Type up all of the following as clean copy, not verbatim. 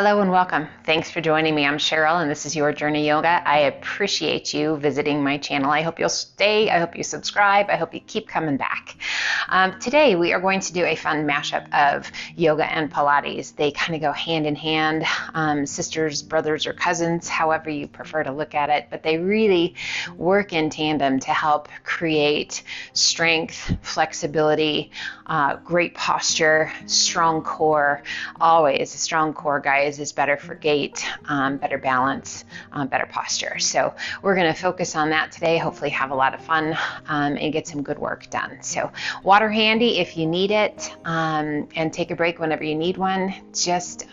Hello and welcome. Thanks for joining me. I'm Cheryl and this is Your Journey Yoga. I appreciate you visiting my channel. I hope you'll stay. I hope you subscribe. I hope you keep coming back. Today we are going to do a fun mashup of yoga and Pilates. They kind of go hand in hand, sisters, brothers, or cousins, however you prefer to look at it, but they really work in tandem to help create strength, flexibility, great posture, strong core. Always a strong core, guys, is better for gait, better balance, better posture. So we're going to focus on that today, hopefully have a lot of fun and get some good work done. So water handy if you need it, and take a break whenever you need one. Just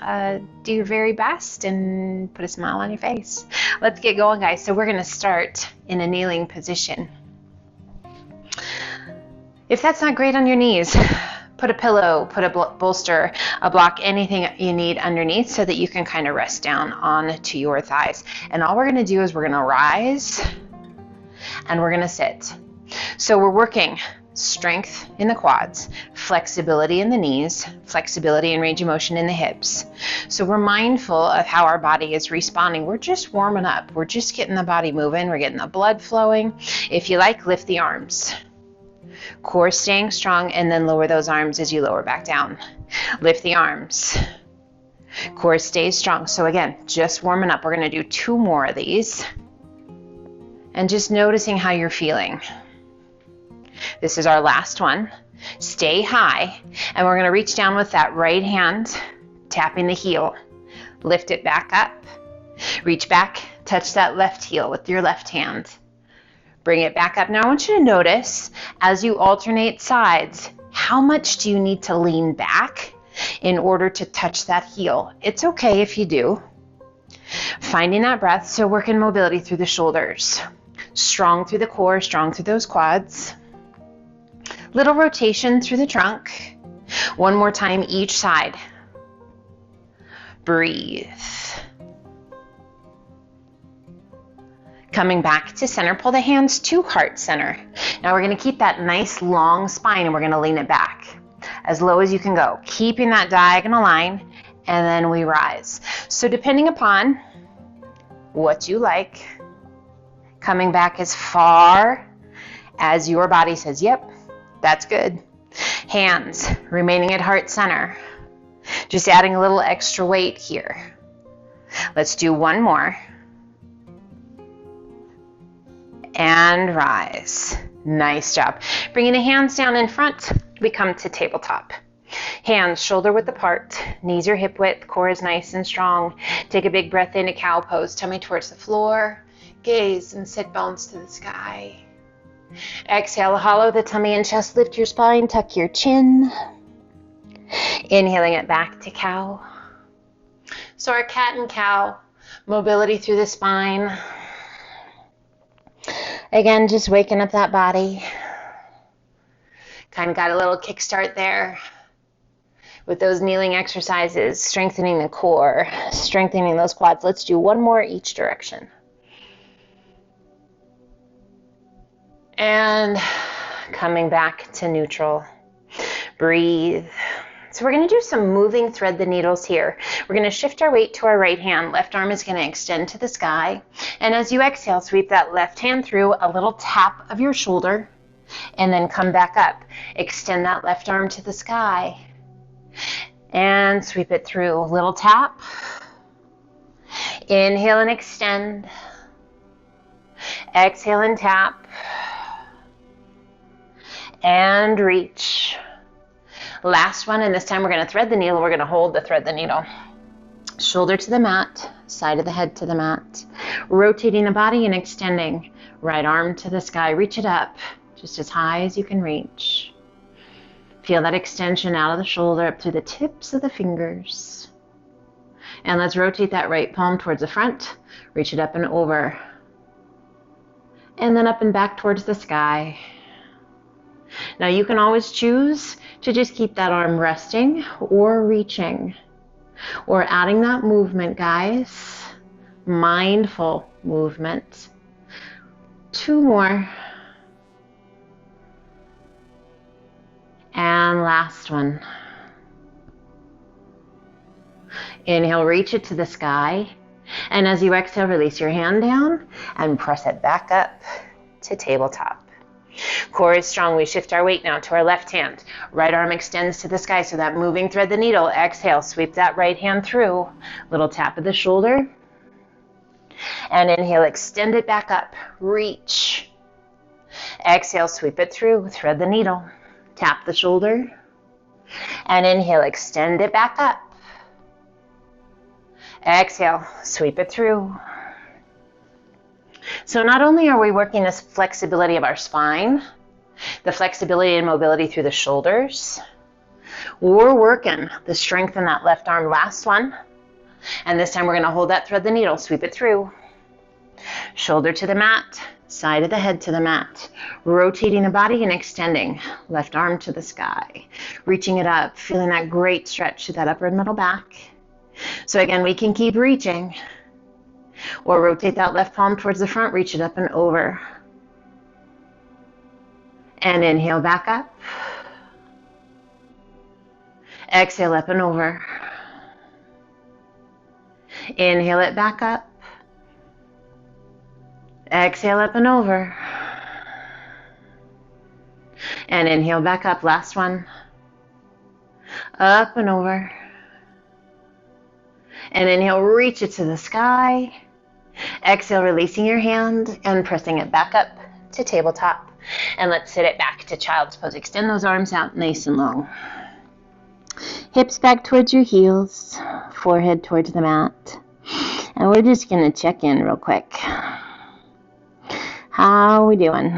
do your very best and put a smile on your face. Let's get going, guys. So we're going to start in a kneeling position. If that's not great on your knees, put a pillow, put a bolster, a block, anything you need underneath so that you can kind of rest down onto your thighs. And all we're going to do is we're going to rise and we're going to sit. So we're working strength in the quads, flexibility in the knees, flexibility and range of motion in the hips. So we're mindful of how our body is responding. We're just warming up. We're just getting the body moving. We're getting the blood flowing. If you like, lift the arms. Core staying strong, and then lower those arms as you lower back down. Lift the arms. Core stays strong. So again, just warming up. We're going to do 2 more of these. And just noticing how you're feeling. This is our last one. Stay high. And we're going to reach down with that right hand, tapping the heel. Lift it back up. Reach back, touch that left heel with your left hand. Bring it back up. Now I want you to notice as you alternate sides, how much do you need to lean back in order to touch that heel? It's okay if you do. Finding that breath, so working mobility through the shoulders. Strong through the core, strong through those quads. Little rotation through the trunk. One more time each side. Breathe. Coming back to center, pull the hands to heart center. Now we're going to keep that nice long spine and we're going to lean it back as low as you can go, keeping that diagonal line, and then we rise. So depending upon what you like, coming back as far as your body says, yep, that's good. Hands remaining at heart center. Just adding a little extra weight here. Let's do one more. And rise. Nice job. Bringing the hands down in front, we come to tabletop. Hands shoulder width apart, knees are hip width, core is nice and strong. Take a big breath into cow pose, tummy towards the floor, gaze and sit bones to the sky. Exhale, hollow the tummy and chest, lift your spine, tuck your chin. Inhaling it back to cow. So our cat and cow, mobility through the spine. Again, just waking up that body. Kind of got a little kickstart there with those kneeling exercises, strengthening the core, strengthening those quads. Let's do 1 more each direction. And coming back to neutral. Breathe. So we're going to do some moving thread the needles here. We're going to shift our weight to our right hand. Left arm is going to extend to the sky. And as you exhale, sweep that left hand through, a little tap of your shoulder, and then come back up. Extend that left arm to the sky. And sweep it through. A little tap. Inhale and extend. Exhale and tap. And reach. Last one, and this time we're going to thread the needle. We're going to hold the thread the needle. Shoulder to the mat, side of the head to the mat. Rotating the body and extending. Right arm to the sky. Reach it up, just as high as you can reach. Feel that extension out of the shoulder up through the tips of the fingers. And let's rotate that right palm towards the front. Reach it up and over. And then up and back towards the sky. Now you can always choose to just keep that arm resting or reaching or adding that movement, guys. Mindful movement. 2 more. And last one. Inhale, reach it to the sky. And as you exhale, release your hand down and press it back up to tabletop. Core is strong. We shift our weight now to our left hand. Right arm extends to the sky, so that moving thread the needle. Exhale, sweep that right hand through. Little tap of the shoulder. And inhale, extend it back up. Reach. Exhale, sweep it through. Thread the needle. Tap the shoulder. And inhale, extend it back up. Exhale, sweep it through. So not only are we working this flexibility of our spine, the flexibility and mobility through the shoulders, we're working the strength in that left arm. Last one. And this time we're going to hold that thread the needle, sweep it through. Shoulder to the mat, side of the head to the mat. Rotating the body and extending. Left arm to the sky. Reaching it up, feeling that great stretch to that upper and middle back. So again, we can keep reaching. Or rotate that left palm towards the front, reach it up and over. And inhale back up. Exhale up and over. Inhale it back up. Exhale up and over. And inhale back up. Last one. Up and over. And inhale, reach it to the sky. Exhale, releasing your hand and pressing it back up to tabletop. And let's sit it back to child's pose. Extend those arms out nice and long. Hips back towards your heels, forehead towards the mat. And we're just going to check in real quick. How are we doing?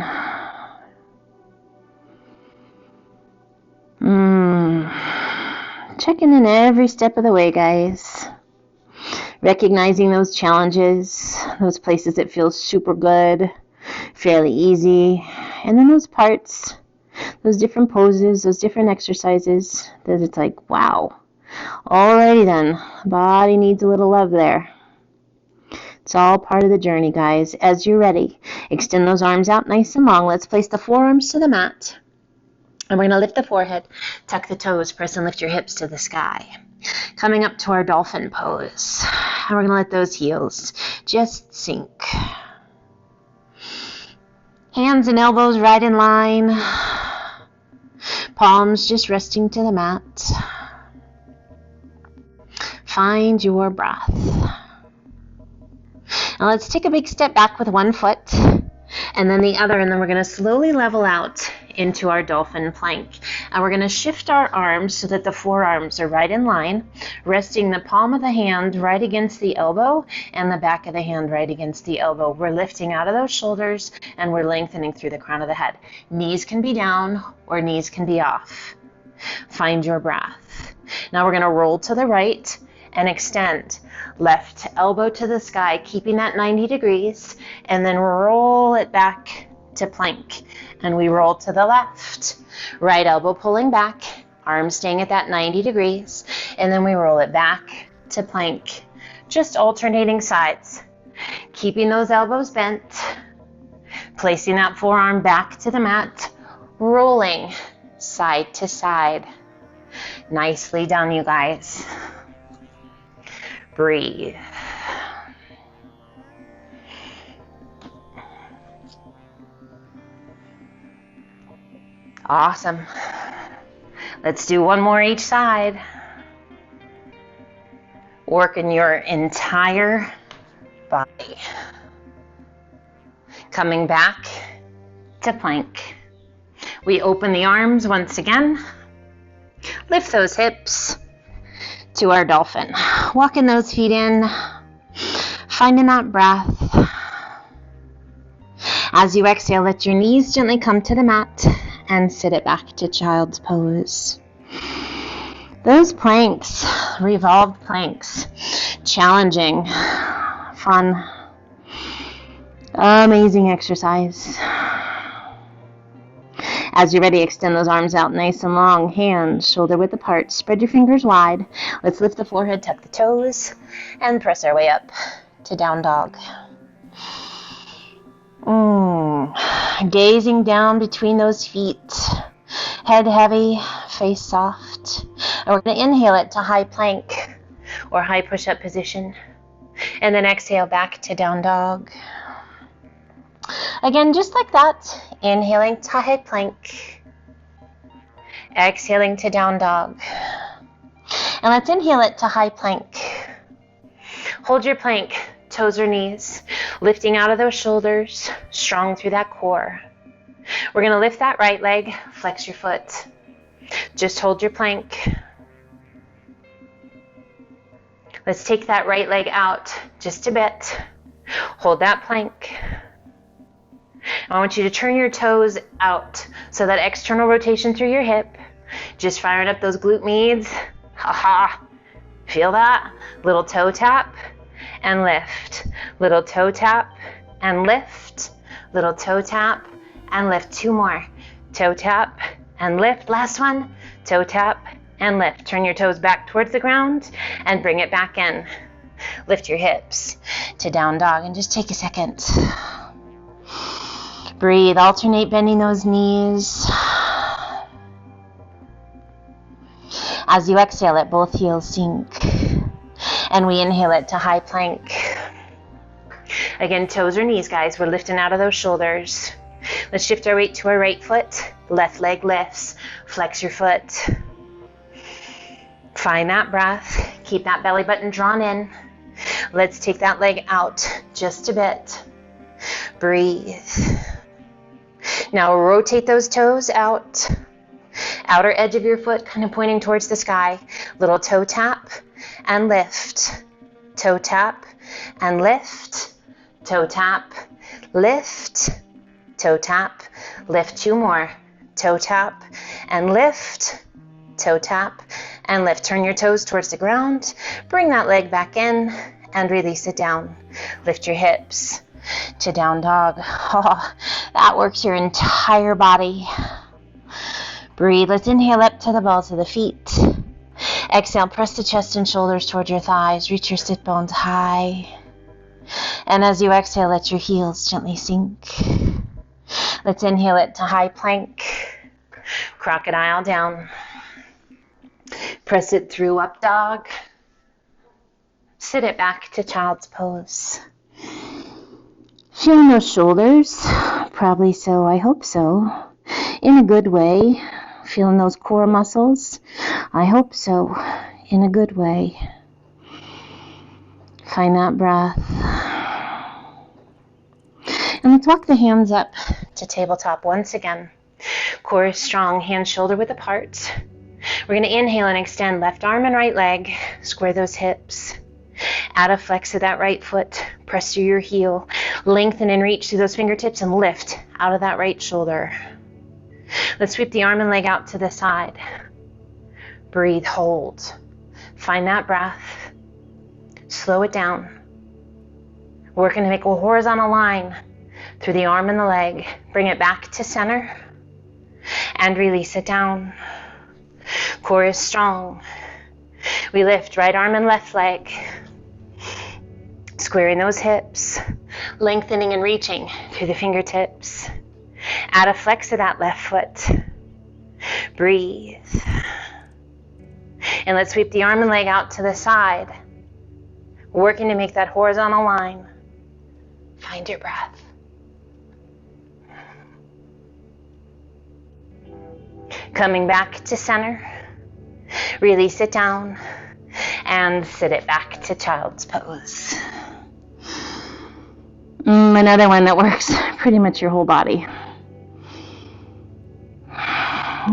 Checking in every step of the way, guys. Recognizing those challenges, those places that feel super good, fairly easy, and then those parts, those different poses, those different exercises that it's like, wow, alrighty then, body needs a little love there. It's all part of the journey, guys. As you're ready, extend those arms out nice and long. Let's place the forearms to the mat, and we're going to lift the forehead, tuck the toes, press and lift your hips to the sky. Coming up to our dolphin pose. And we're going to let those heels just sink. Hands and elbows right in line. Palms just resting to the mat. Find your breath. Now let's take a big step back with one foot and then the other, and then we're going to slowly level out into our dolphin plank. And we're going to shift our arms so that the forearms are right in line, resting the palm of the hand right against the elbow and the back of the hand right against the elbow. We're lifting out of those shoulders and we're lengthening through the crown of the head. Knees can be down or knees can be off. Find your breath. Now we're going to roll to the right and extend. Left elbow to the sky, keeping that 90 degrees, and then roll it back to plank. And we roll to the left. Right elbow pulling back, arms staying at that 90 degrees, and then we roll it back to plank. Just alternating sides. Keeping those elbows bent. Placing that forearm back to the mat. Rolling side to side. Nicely done, you guys. Breathe. Awesome. Let's do one more each side. Working your entire body. Coming back to plank. We open the arms once again. Lift those hips to our dolphin. Walking those feet in. Finding that breath. As you exhale, let your knees gently come to the mat and sit it back to child's pose. Those planks, revolved planks, challenging, fun, amazing exercise. As you're ready, extend those arms out nice and long, hands shoulder width apart, spread your fingers wide. Let's lift the forehead, tuck the toes, and press our way up to down dog. Gazing down between those feet, head heavy, face soft. And we're going to inhale it to high plank. or high push-up position. And then exhale back to down dog. Again, just like that, inhaling to high plank. Exhaling to down dog. And let's inhale it to high plank. Hold your plank, toes or knees, lifting out of those shoulders, strong through that core. We're going to lift that right leg, flex your foot. Just hold your plank. Let's take that right leg out just a bit. Hold that plank. I want you to turn your toes out, so that external rotation through your hip. Just firing up those glute meads. Ha. Feel that? Little toe tap and lift. Little toe tap and lift. Little toe tap and lift. 2 more. Toe tap and lift. Last one. Toe tap and lift. Turn your toes back towards the ground and bring it back in. Lift your hips to down dog and just take a second. Breathe. Alternate bending those knees. As you exhale, let both heels sink. And we inhale it to high plank. Again, toes or knees, guys. We're lifting out of those shoulders. Let's shift our weight to our right foot. Left leg lifts. Flex your foot. Find that breath. Keep that belly button drawn in. Let's take that leg out just a bit. Breathe. Now rotate those toes out. Outer edge of your foot kind of pointing towards the sky. Little toe tap and lift. Toe tap and lift. Toe tap, lift. Toe tap, lift. 2 more. Toe tap and lift. Toe tap and lift. Turn your toes towards the ground. Bring that leg back in and release it down. Lift your hips to down dog. Oh, that works your entire body. Breathe. Let's inhale up to the balls of the feet. Exhale, press the chest and shoulders towards your thighs. Reach your sit bones high. And as you exhale, let your heels gently sink. Let's inhale it to high plank. Crocodile down. Press it through up dog. Sit it back to child's pose. Feeling those shoulders? Probably so, I hope so. In a good way. Feeling those core muscles? I hope so. In a good way. Find that breath. And let's walk the hands up to tabletop once again. Core is strong, hands shoulder width apart. We're going to inhale and extend left arm and right leg. Square those hips. Add a flex of that right foot. Press through your heel. Lengthen and reach through those fingertips and lift out of that right shoulder. Let's sweep the arm and leg out to the side. Breathe, hold. Find that breath. Slow it down. We're going to make a horizontal line through the arm and the leg. Bring it back to center and release it down. Core is strong. We lift right arm and left leg. Squaring those hips. Lengthening and reaching through the fingertips. Add a flex of that left foot. Breathe. And let's sweep the arm and leg out to the side. Working to make that horizontal line. Find your breath. Coming back to center. Release it down. And sit it back to child's pose. Another one that works pretty much your whole body.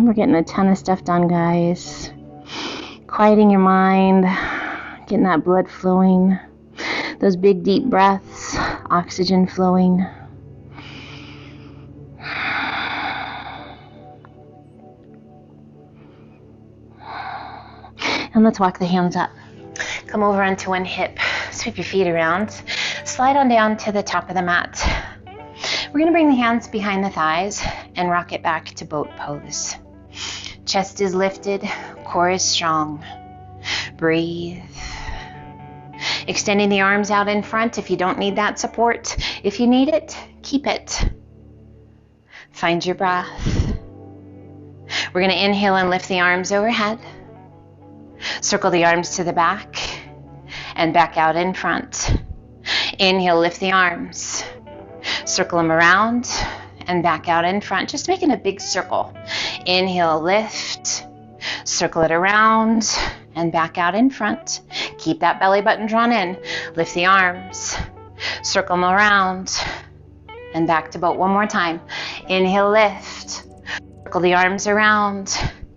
We're getting a ton of stuff done, guys. Quieting your mind, getting that blood flowing, those big deep breaths, oxygen flowing. And let's walk the hands up. Come over onto one hip, sweep your feet around, slide on down to the top of the mat. We're going to bring the hands behind the thighs and rock it back to boat pose. Chest is lifted, core is strong. Breathe. Extending the arms out in front if you don't need that support. If you need it, keep it. Find your breath. We're going to inhale and lift the arms overhead. Circle the arms to the back. and back out in front. Inhale, lift the arms. Circle them around and back out in front, just making a big circle. Inhale, lift. Circle it around and back out in front. Keep that belly button drawn in. Lift the arms. Circle them around and back to boat one more time. Inhale, lift. Circle the arms around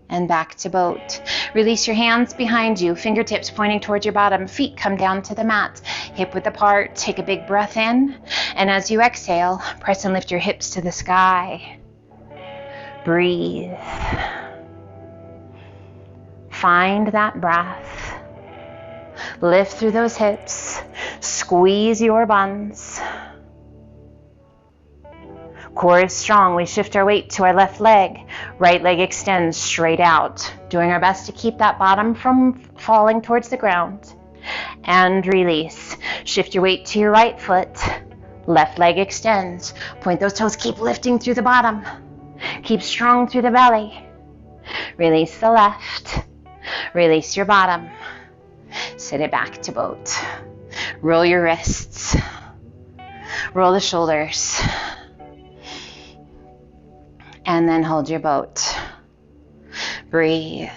and back to boat. Release your hands behind you, fingertips pointing towards your bottom, feet come down to the mat, hip width apart. Take a big breath in, and as you exhale, press and lift your hips to the sky. Breathe. Find that breath. Lift through those hips. Squeeze your buns. Core is strong. We shift our weight to our left leg. Right leg extends straight out. Doing our best to keep that bottom from falling towards the ground. And release. Shift your weight to your right foot. Left leg extends. Point those toes. Keep lifting through the bottom. Keep strong through the belly. Release the left. Release your bottom. Sit it back to boat. Roll your wrists. Roll the shoulders. And then hold your boat. Breathe.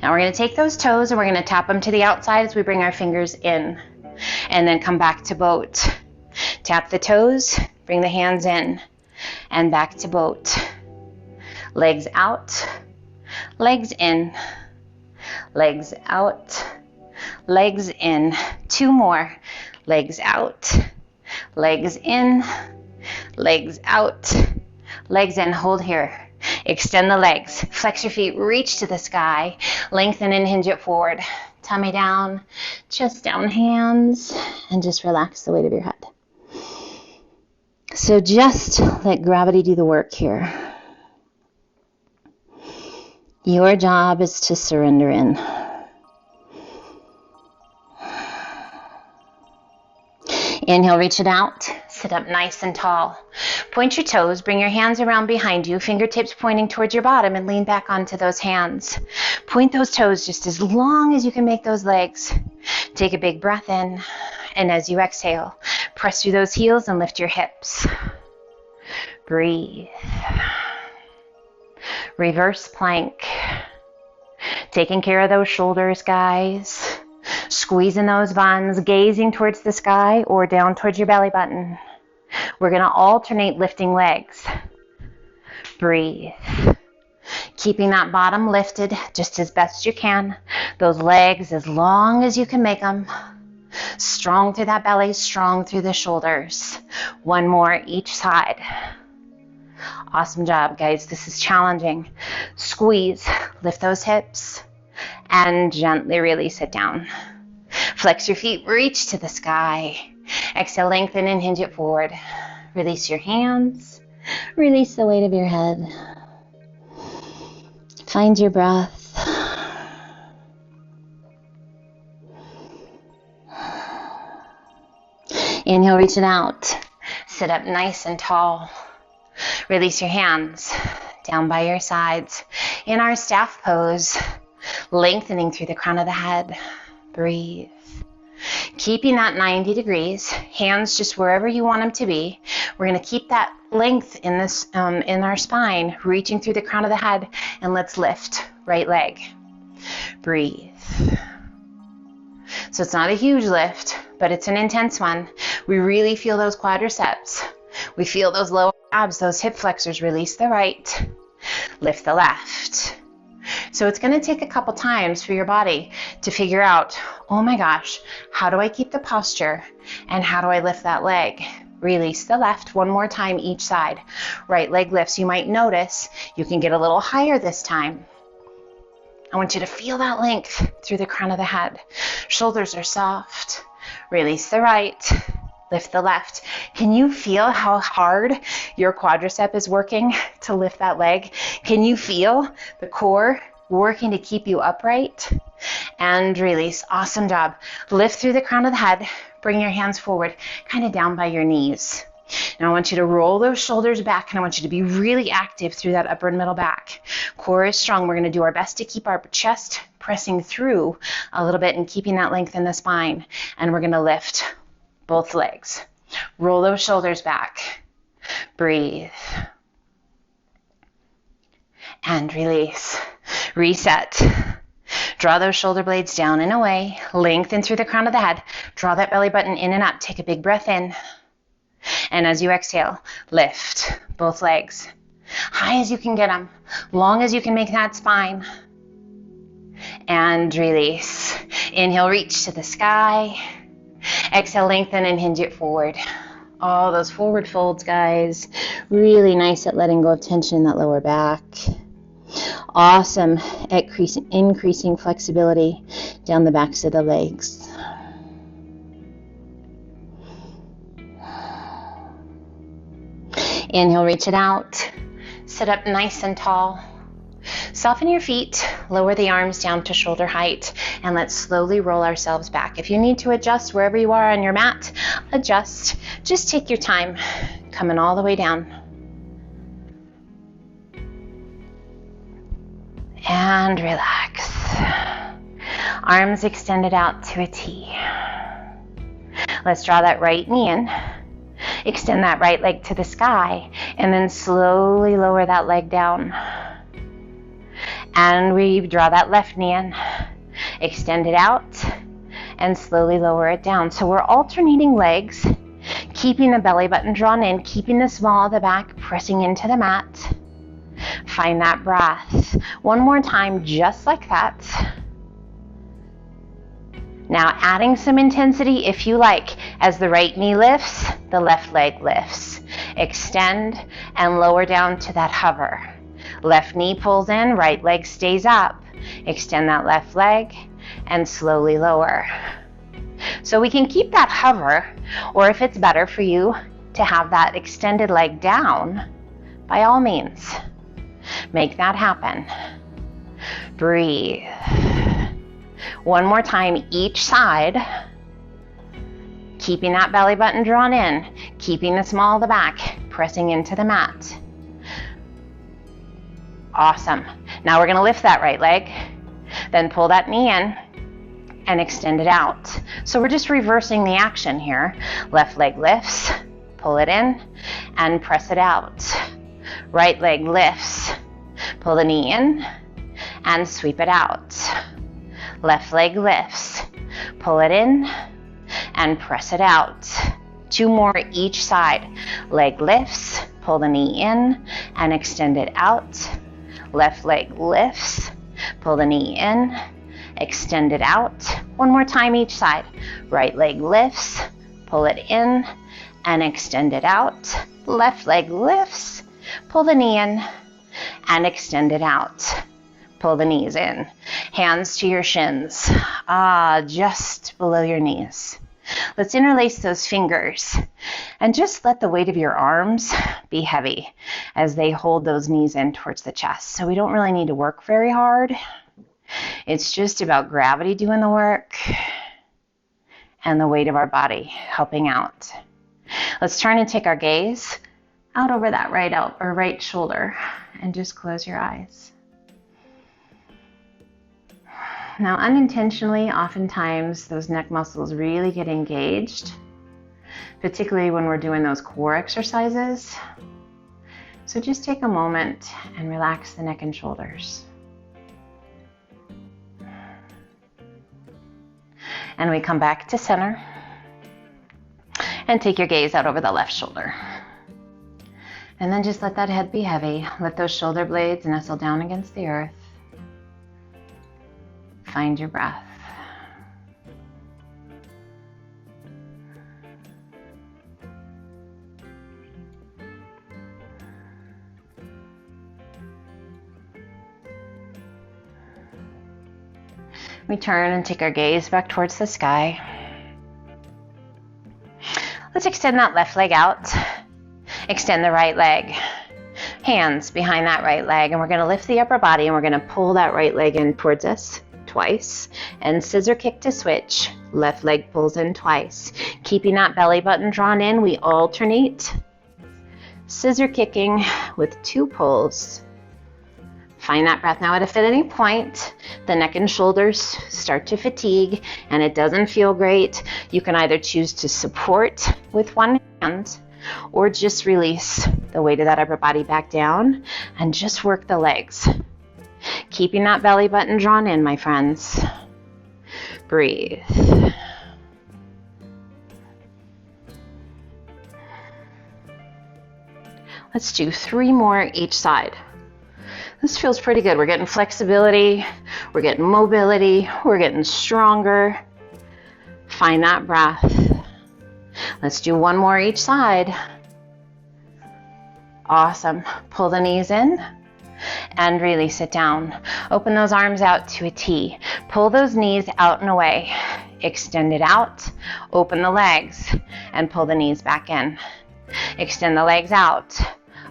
Now we're going to take those toes and we're going to tap them to the outside as we bring our fingers in. And then come back to boat. Tap the toes, bring the hands in, and back to boat. Legs out, legs in, legs out, legs in. 2 more. Legs out, legs in, legs out, legs in. Hold here. Extend the legs. Flex your feet. Reach to the sky. Lengthen and hinge it forward. Tummy down, chest down, hands, and just relax the weight of your head. So just let gravity do the work here. Your job is to surrender in. Inhale, reach it out. Sit up nice and tall. Point your toes, bring your hands around behind you, fingertips pointing towards your bottom, and lean back onto those hands. Point those toes just as long as you can make those legs. Take a big breath in, and as you exhale, press through those heels and lift your hips. Breathe. Reverse plank. Taking care of those shoulders, guys. Squeezing those buns, gazing towards the sky or down towards your belly button. We're going to alternate lifting legs. Breathe. Keeping that bottom lifted just as best you can. Those legs as long as you can make them. Strong through that belly, strong through the shoulders. 1 more each side. Awesome job, guys. This is challenging. Squeeze. Lift those hips and gently release it down. Flex your feet, reach to the sky. Exhale, lengthen and hinge it forward. Release your hands. Release the weight of your head. Find your breath. Inhale, reach it out. Sit up nice and tall. Release your hands down by your sides. In our staff pose, lengthening through the crown of the head. Breathe. Keeping that 90 degrees, hands just wherever you want them to be. We're going to keep that length in this in our spine, reaching through the crown of the head, and let's lift. Right leg. Breathe. So it's not a huge lift, but it's an intense one. We really feel those quadriceps. We feel those lower abs, those hip flexors. Release the right. Lift the left. So it's going to take a couple times for your body to figure out, oh my gosh, how do I keep the posture and how do I lift that leg? Release the left. 1 more time each side. Right leg lifts. You might notice you can get a little higher this time. I want you to feel that length through the crown of the head. Shoulders are soft. Release the right. Lift the left. Can you feel how hard your quadricep is working to lift that leg? Can you feel the core working to keep you upright? And release. Awesome job. Lift through the crown of the head. Bring your hands forward, kind of down by your knees. Now I want you to roll those shoulders back, and I want you to be really active through that upper and middle back. Core is strong. We're going to do our best to keep our chest pressing through a little bit and keeping that length in the spine. And we're gonna lift both legs. Roll those shoulders back. Breathe. And release. Reset. Draw those shoulder blades down and away. Lengthen through the crown of the head. Draw that belly button in and up. Take a big breath in. And as you exhale, lift both legs. High as you can get them. Long as you can make that spine. And release. Inhale, reach to the sky. Exhale, lengthen and hinge it forward. All those forward folds, guys. Really nice at letting go of tension in that lower back. Awesome at increasing flexibility down the backs of the legs. Inhale, reach it out. Sit up nice and tall. Soften your feet, lower the arms down to shoulder height, and let's slowly roll ourselves back. If you need to adjust wherever you are on your mat, adjust. Just take your time, coming all the way down. And relax. Arms extended out to a T. Let's draw that right knee in. Extend that right leg to the sky, and then slowly lower that leg down. And we draw that left knee in. Extend it out, and slowly lower it down. So we're alternating legs, keeping the belly button drawn in, keeping the small of the back pressing into the mat. Find that breath. One more time, just like that. Now adding some intensity if you like. As the right knee lifts, the left leg lifts. Extend and lower down to that hover. Left knee pulls in, right leg stays up. Extend that left leg and slowly lower. So we can keep that hover, or if it's better for you to have that extended leg down, by all means, make that happen. Breathe. One more time, each side. Keeping that belly button drawn in, keeping the small of the back, pressing into the mat. Awesome. Now we're gonna lift that right leg, then pull that knee in and extend it out. So we're just reversing the action here. Left leg lifts, pull it in and press it out. Right leg lifts, pull the knee in and sweep it out. Left leg lifts, pull it in and press it out. Two more each side. Leg lifts, pull the knee in and extend it out. Left leg lifts, pull the knee in, extend it out. One more time each side. Right leg lifts, pull it in and extend it out. Left leg lifts, pull the knee in and extend it out. Pull the knees in. Hands to your shins, just below your knees. Let's interlace those fingers and just let the weight of your arms be heavy as they hold those knees in towards the chest. So we don't really need to work very hard. It's just about gravity doing the work and the weight of our body helping out. Let's turn and take our gaze out over that right shoulder and just close your eyes. Now, unintentionally, oftentimes those neck muscles really get engaged, particularly when we're doing those core exercises. So just take a moment and relax the neck and shoulders. And we come back to center and take your gaze out over the left shoulder. And then just let that head be heavy. Let those shoulder blades nestle down against the earth. Find your breath. We turn and take our gaze back towards the sky. Let's extend that left leg out. Extend the right leg. Hands behind that right leg, and we're going to lift the upper body and we're going to pull that right leg in towards us twice and scissor kick to switch. Left leg pulls in twice. Keeping that belly button drawn in, we alternate scissor kicking with 2 pulls Find that breath. Now at any point, the neck and shoulders start to fatigue and it doesn't feel great, you can either choose to support with one hand or just release the weight of that upper body back down and just work the legs. Keeping that belly button drawn in, my friends. Breathe. Let's do 3 more each side. This feels pretty good. We're getting flexibility, we're getting mobility, we're getting stronger. Find that breath. Let's do 1 more each side. Awesome. Pull the knees in and release it down. Open those arms out to a T. Pull those knees out and away. Extend it out. Open the legs and pull the knees back in. Extend the legs out.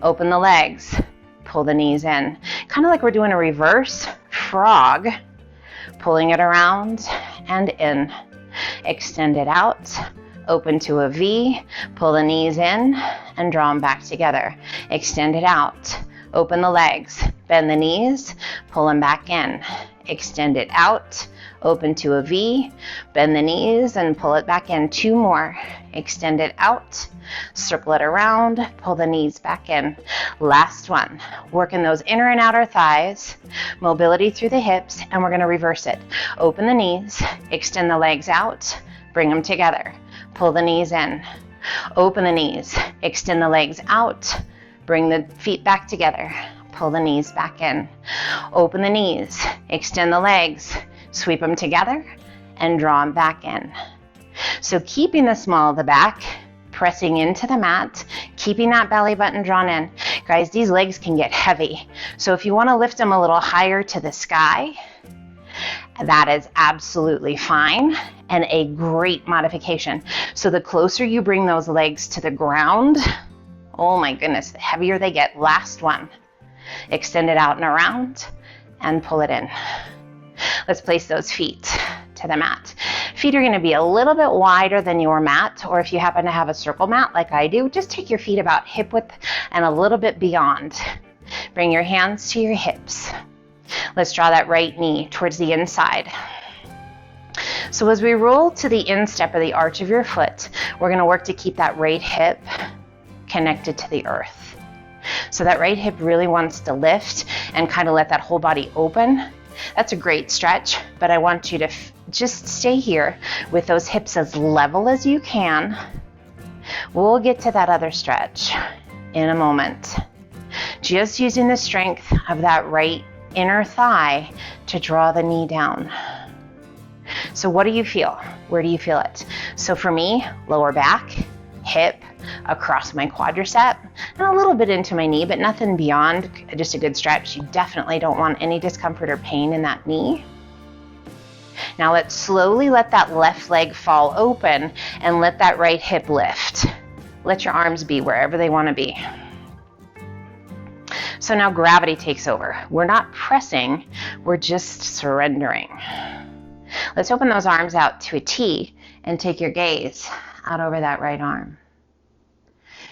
Open the legs. Pull the knees in. Kind of like we're doing a reverse frog. Pulling it around and in. Extend it out. Open to a V. Pull the knees in and draw them back together. Extend it out. Open the legs. Bend the knees. Pull them back in. Extend it out. Open to a V. Bend the knees and pull it back in. 2 more. Extend it out. Circle it around. Pull the knees back in. Last one. Working those inner and outer thighs. Mobility through the hips. And we're going to reverse it. Open the knees. Extend the legs out. Bring them together. Pull the knees in. Open the knees. Extend the legs out. Bring the feet back together. Pull the knees back in. Open the knees. Extend the legs. Sweep them together and draw them back in. So keeping the small of the back, pressing into the mat, keeping that belly button drawn in. Guys, these legs can get heavy. So if you want to lift them a little higher to the sky, that is absolutely fine and a great modification. So the closer you bring those legs to the ground, oh my goodness, the heavier they get. Last one. Extend it out and around and pull it in. Let's place those feet to the mat. Feet are going to be a little bit wider than your mat, or if you happen to have a circle mat like I do, just take your feet about hip width and a little bit beyond. Bring your hands to your hips. Let's draw that right knee towards the inside. So as we roll to the instep of the arch of your foot, we're going to work to keep that right hip connected to the earth. So that right hip really wants to lift and kind of let that whole body open. That's a great stretch, but I want you to just stay here with those hips as level as you can. We'll get to that other stretch in a moment. Just using the strength of that right inner thigh to draw the knee down. So what do you feel? Where do you feel it? So for me, lower back, hip, across my quadricep, and a little bit into my knee, but nothing beyond, just a good stretch. You definitely don't want any discomfort or pain in that knee. Now let's slowly let that left leg fall open and let that right hip lift. Let your arms be wherever they want to be. So now gravity takes over. We're not pressing, we're just surrendering. Let's open those arms out to a T and take your gaze out over that right arm.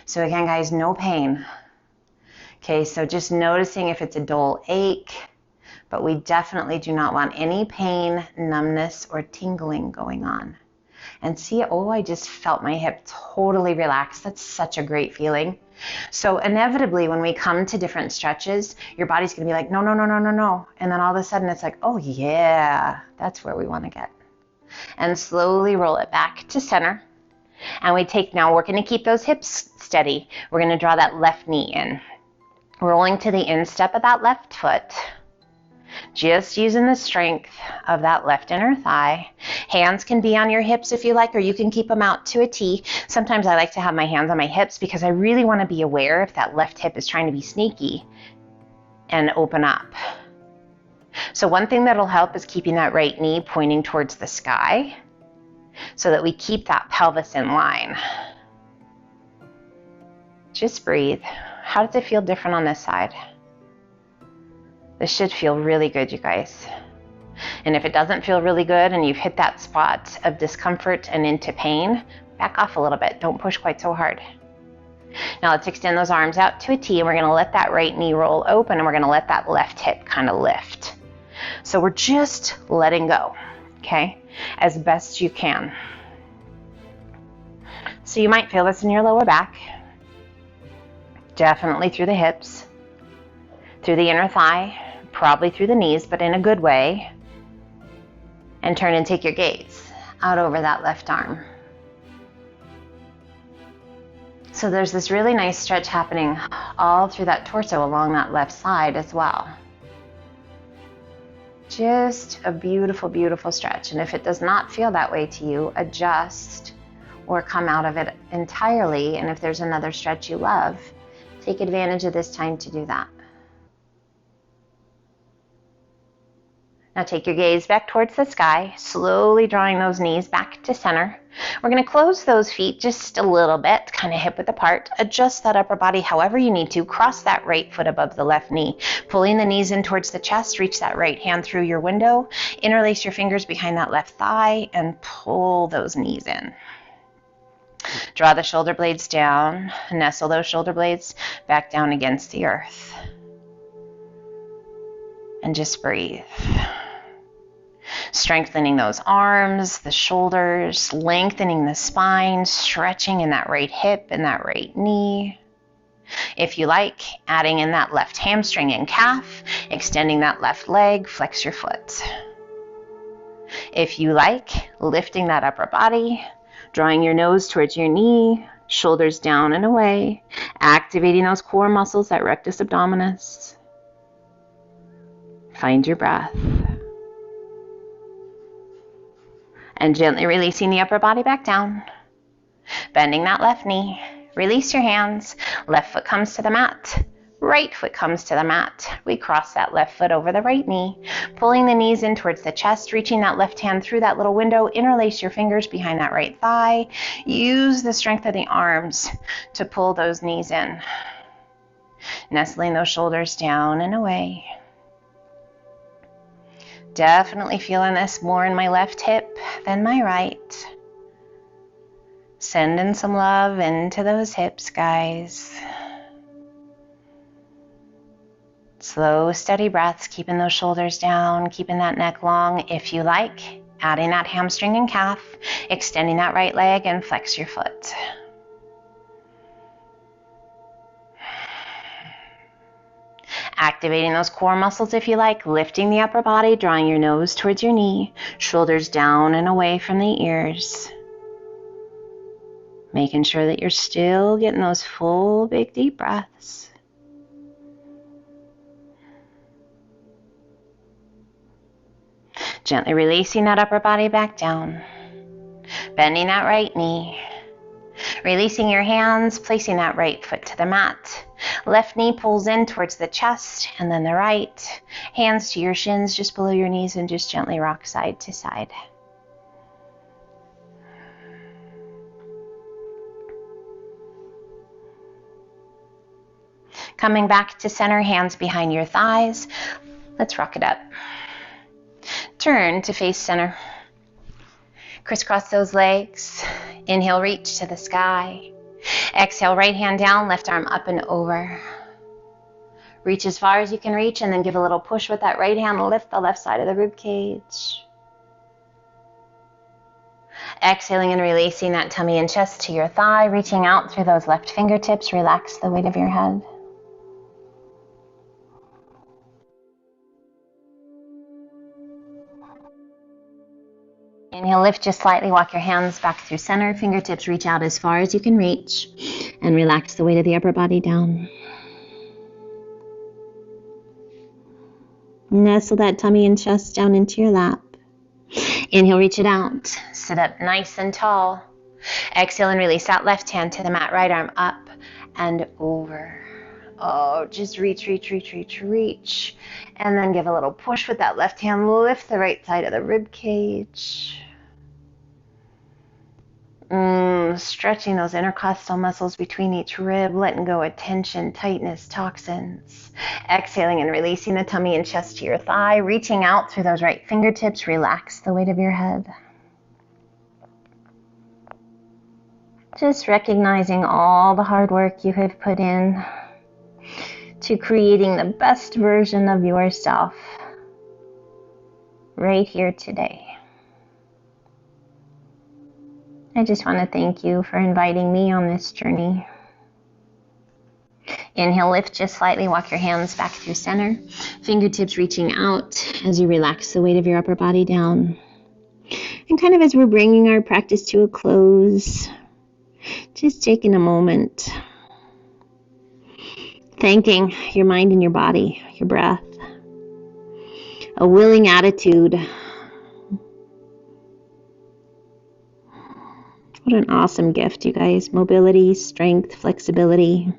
So again, guys, no pain. Okay, so just noticing if it's a dull ache, but we definitely do not want any pain, numbness, or tingling going on. And see, oh, I just felt my hip totally relax. That's such a great feeling. So inevitably, when we come to different stretches, your body's gonna be like, no, no, no, no, no, no. And then all of a sudden it's like, oh yeah, that's where we wanna get. And slowly roll it back to center. And we take, now we're gonna keep those hips steady. We're gonna draw that left knee in. Rolling to the instep of that left foot. Just using the strength of that left inner thigh. Hands can be on your hips if you like, or you can keep them out to a T. Sometimes I like to have my hands on my hips because I really want to be aware if that left hip is trying to be sneaky and open up. So one thing that'll help is keeping that right knee pointing towards the sky so that we keep that pelvis in line. Just breathe. How does it feel different on this side? This should feel really good, you guys. And if it doesn't feel really good and you've hit that spot of discomfort and into pain, back off a little bit. Don't push quite so hard. Now let's extend those arms out to a T, and we're gonna let that right knee roll open, and we're gonna let that left hip kind of lift. So we're just letting go, okay, as best you can. So you might feel this in your lower back, definitely through the hips, through the inner thigh, probably through the knees, but in a good way. And turn and take your gaze out over that left arm. So there's this really nice stretch happening all through that torso along that left side as well. Just a beautiful, beautiful stretch. And if it does not feel that way to you, adjust or come out of it entirely. And if there's another stretch you love, take advantage of this time to do that. Now take your gaze back towards the sky, slowly drawing those knees back to center. We're going to close those feet just a little bit, kind of hip width apart. Adjust that upper body however you need to. Cross that right foot above the left knee. Pulling the knees in towards the chest, reach that right hand through your window. Interlace your fingers behind that left thigh and pull those knees in. Draw the shoulder blades down. Nestle those shoulder blades back down against the earth. And just breathe. Strengthening those arms, the shoulders, lengthening the spine, stretching in that right hip and that right knee. If you like, adding in that left hamstring and calf, extending that left leg, flex your foot. If you like, lifting that upper body, drawing your nose towards your knee, shoulders down and away, activating those core muscles, that rectus abdominis. Find your breath. And gently releasing the upper body back down. Bending that left knee. Release your hands. Left foot comes to the mat. Right foot comes to the mat. We cross that left foot over the right knee. Pulling the knees in towards the chest. Reaching that left hand through that little window. Interlace your fingers behind that right thigh. Use the strength of the arms to pull those knees in. Nestling those shoulders down and away. Definitely feeling this more in my left hip than my right. Sending some love into those hips, guys. Slow, steady breaths, keeping those shoulders down, keeping that neck long. If you like, adding that hamstring and calf, extending that right leg and flex your foot. Activating those core muscles if you like, lifting the upper body, drawing your nose towards your knee, shoulders down and away from the ears. Making sure that you're still getting those full, big, deep breaths. Gently releasing that upper body back down. Bending that right knee. Releasing your hands, placing that right foot to the mat. Left knee pulls in towards the chest and then the right. Hands to your shins just below your knees and just gently rock side to side. Coming back to center, hands behind your thighs. Let's rock it up. Turn to face center. Crisscross those legs. Inhale, reach to the sky. Exhale, right hand down, left arm up and over. Reach as far as you can reach and then give a little push with that right hand. Lift the left side of the rib cage. Exhaling and releasing that tummy and chest to your thigh. Reaching out through those left fingertips. Relax the weight of your head. Inhale, lift just slightly, walk your hands back through center, fingertips reach out as far as you can reach, and relax the weight of the upper body down. Nestle that tummy and chest down into your lap. Inhale, reach it out, sit up nice and tall. Exhale and release that left hand to the mat, right arm up and over. Oh, just reach, reach, reach, reach, reach. And then give a little push with that left hand. Lift the right side of the rib cage. Stretching those intercostal muscles between each rib, letting go of tension, tightness, toxins. Exhaling and releasing the tummy and chest to your thigh. Reaching out through those right fingertips. Relax the weight of your head. Just recognizing all the hard work you have put in to creating the best version of yourself right here today. I just want to thank you for inviting me on this journey. Inhale, lift just slightly, walk your hands back through center, fingertips reaching out as you relax the weight of your upper body down. And kind of as we're bringing our practice to a close, just taking a moment, thanking your mind and your body, your breath, a willing attitude. What an awesome gift, you guys. Mobility, strength, flexibility.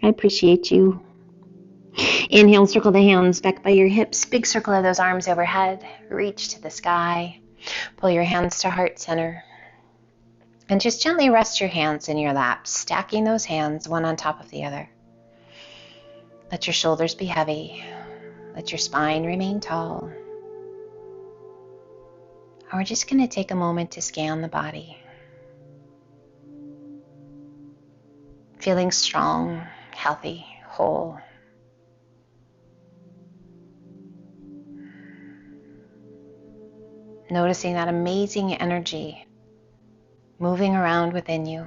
I appreciate you. Inhale, circle the hands back by your hips. Big circle of those arms overhead. Reach to the sky. Pull your hands to heart center. And just gently rest your hands in your lap, stacking those hands one on top of the other. Let your shoulders be heavy. Let your spine remain tall. And we're just going to take a moment to scan the body. Feeling strong, healthy, whole. Noticing that amazing energy moving around within you.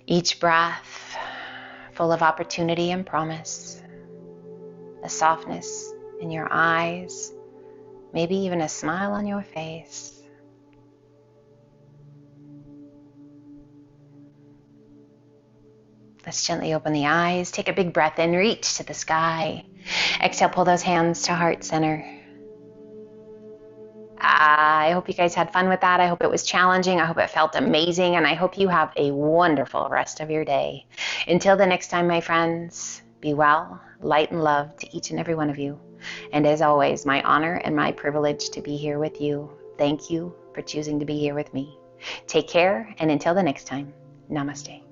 Each breath full of opportunity and promise. A softness in your eyes, maybe even a smile on your face. Let's gently open the eyes. Take a big breath in, reach to the sky. Exhale, pull those hands to heart center. I hope you guys had fun with that. I hope it was challenging. I hope it felt amazing. And I hope you have a wonderful rest of your day. Until the next time, my friends, be well, light and love to each and every one of you. And as always, my honor and my privilege to be here with you. Thank you for choosing to be here with me. Take care. And until the next time, namaste.